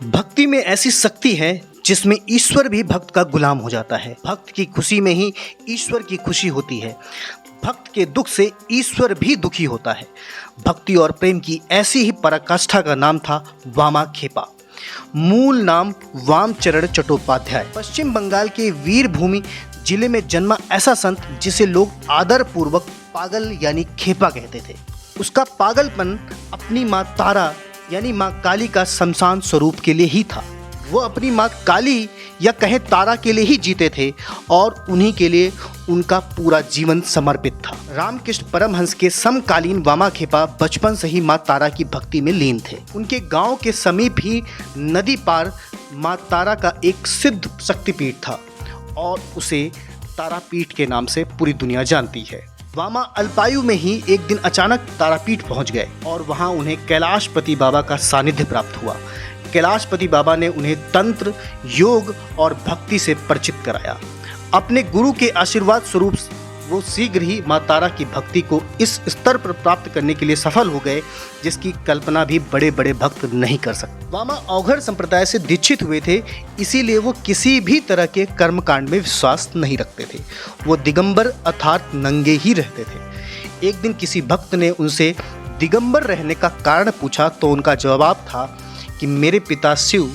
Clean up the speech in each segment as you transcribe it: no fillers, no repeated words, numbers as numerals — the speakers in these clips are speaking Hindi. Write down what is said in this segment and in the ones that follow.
भक्ति में ऐसी शक्ति है जिसमें ईश्वर भी भक्त का गुलाम हो जाता है। भक्त की खुशी में ही ईश्वर की खुशी होती है। भक्त के दुख से ईश्वर भी दुखी होता है। भक्ति और प्रेम की ऐसी ही पराकाष्ठा का नाम था वामाखेपा। मूल नाम वामचरण चट्टोपाध्याय। पश्चिम बंगाल के वीरभूमि जिले में जन्मा ऐसा संत जिसे लोग आदर पूर्वक पागल यानी खेपा कहते थे। उसका पागलपन अपनी माँ तारा यानी माँ काली का शमशान स्वरूप के लिए ही था। वो अपनी माँ काली या कहें तारा के लिए ही जीते थे और उन्हीं के लिए उनका पूरा जीवन समर्पित था। रामकृष्ण परमहंस के समकालीन वामाखेपा बचपन से ही माँ तारा की भक्ति में लीन थे। उनके गांव के समीप ही नदी पार माँ तारा का एक सिद्ध शक्तिपीठ था और उसे तारापीठ के नाम से पूरी दुनिया जानती है। वामा अल्पायु में ही एक दिन अचानक तारापीठ पहुंच गए और वहां उन्हें कैलाशपति बाबा का सानिध्य प्राप्त हुआ। कैलाशपति बाबा ने उन्हें तंत्र, योग और भक्ति से परिचित कराया। अपने गुरु के आशीर्वाद स्वरूप वो शीघ्र ही माँ तारा की भक्ति को इस स्तर पर प्राप्त करने के लिए सफल हो गए जिसकी कल्पना भी बड़े बड़े भक्त नहीं कर सकते। वामा अवघड़ संप्रदाय से दीक्षित हुए थे, इसीलिए वो किसी भी तरह के कर्मकांड में विश्वास नहीं रखते थे। वो दिगंबर अर्थात नंगे ही रहते थे। एक दिन किसी भक्त ने उनसे दिगंबर रहने का कारण पूछा तो उनका जवाब था कि मेरे पिता शिव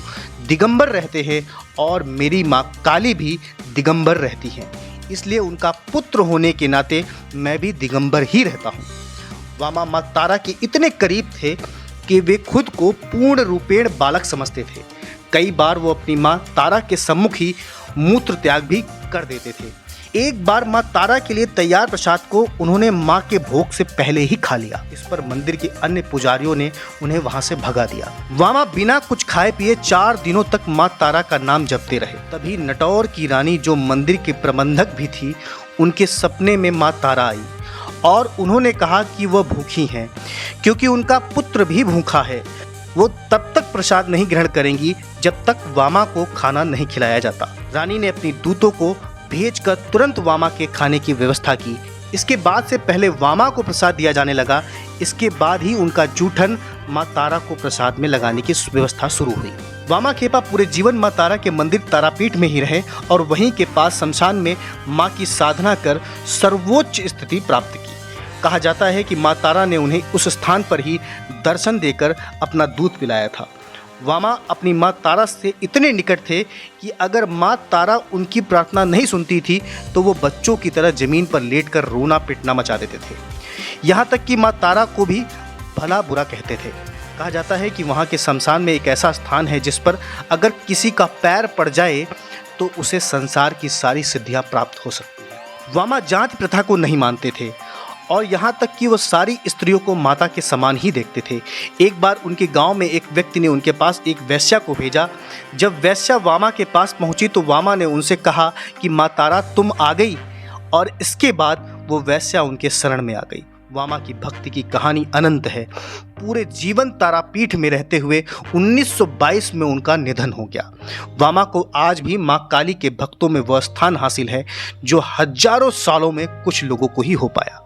दिगंबर रहते हैं और मेरी माँ काली भी दिगंबर रहती हैं, इसलिए उनका पुत्र होने के नाते मैं भी दिगंबर ही रहता हूँ। वामा माँ तारा के इतने करीब थे कि वे खुद को पूर्ण रूपेण बालक समझते थे। कई बार वो अपनी माँ तारा के सम्मुख ही मूत्र त्याग भी कर देते थे। एक बार माँ तारा के लिए तैयार प्रसाद को उन्होंने माँ के भोग से पहले ही खा लिया। इस पर मंदिर के अन्य पुजारियों ने उन्हें वहां से भगा दिया। वामा बिना कुछ खाए पिए 4 दिनों तक माँ तारा का नाम जपते रहे। तभी नटौर की रानी जो मंदिर के प्रबंधक भी थी, उनके सपने में माँ तारा आई और उन्होंने कहा कि वह भूखी हैं क्योंकि उनका पुत्र भी भूखा है। वो तब तक प्रसाद नहीं ग्रहण करेंगी जब तक वामा को खाना नहीं खिलाया जाता। रानी ने अपनी दूतों को भेजकर तुरंत वामा के खाने की व्यवस्था की। इसके बाद से पहले वामा को प्रसाद दिया जाने लगा। इसके बाद ही उनका जूठन माँ तारा को प्रसाद में लगाने की व्यवस्था शुरू हुई। वामाखेपा पूरे जीवन माँ तारा के मंदिर तारापीठ में ही रहे और वहीं के पास शमशान में माँ की साधना कर सर्वोच्च स्थिति प्राप्त की। कहा जाता है कि माँ तारा ने उन्हें उस स्थान पर ही दर्शन देकर अपना दूध पिलाया था। वामा अपनी माँ तारा से इतने निकट थे कि अगर माँ तारा उनकी प्रार्थना नहीं सुनती थी तो वो बच्चों की तरह जमीन पर लेटकर रोना पिटना मचा देते थे। यहाँ तक कि माँ तारा को भी भला बुरा कहते थे। कहा जाता है कि वहाँ के शमशान में एक ऐसा स्थान है जिस पर अगर किसी का पैर पड़ जाए तो उसे संसार की सारी सिद्धियाँ प्राप्त हो सकती हैं। वामा जाति प्रथा को नहीं मानते थे और यहाँ तक कि वो सारी स्त्रियों को माता के समान ही देखते थे। एक बार उनके गांव में एक व्यक्ति ने उनके पास एक वेश्या को भेजा। जब वेश्या वामा के पास पहुंची तो वामा ने उनसे कहा कि माँ तारा तुम आ गई, और इसके बाद वो वेश्या उनके शरण में आ गई। वामा की भक्ति की कहानी अनंत है। पूरे जीवन तारापीठ में रहते हुए 1922 में उनका निधन हो गया। वामा को आज भी माँ काली के भक्तों में वह स्थान हासिल है जो हजारों सालों में कुछ लोगों को ही हो पाया।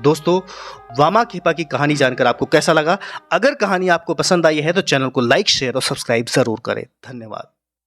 दोस्तों, वामाखेपा की कहानी जानकर आपको कैसा लगा? अगर कहानी आपको पसंद आई है तो चैनल को लाइक, शेयर और सब्सक्राइब जरूर करें। धन्यवाद।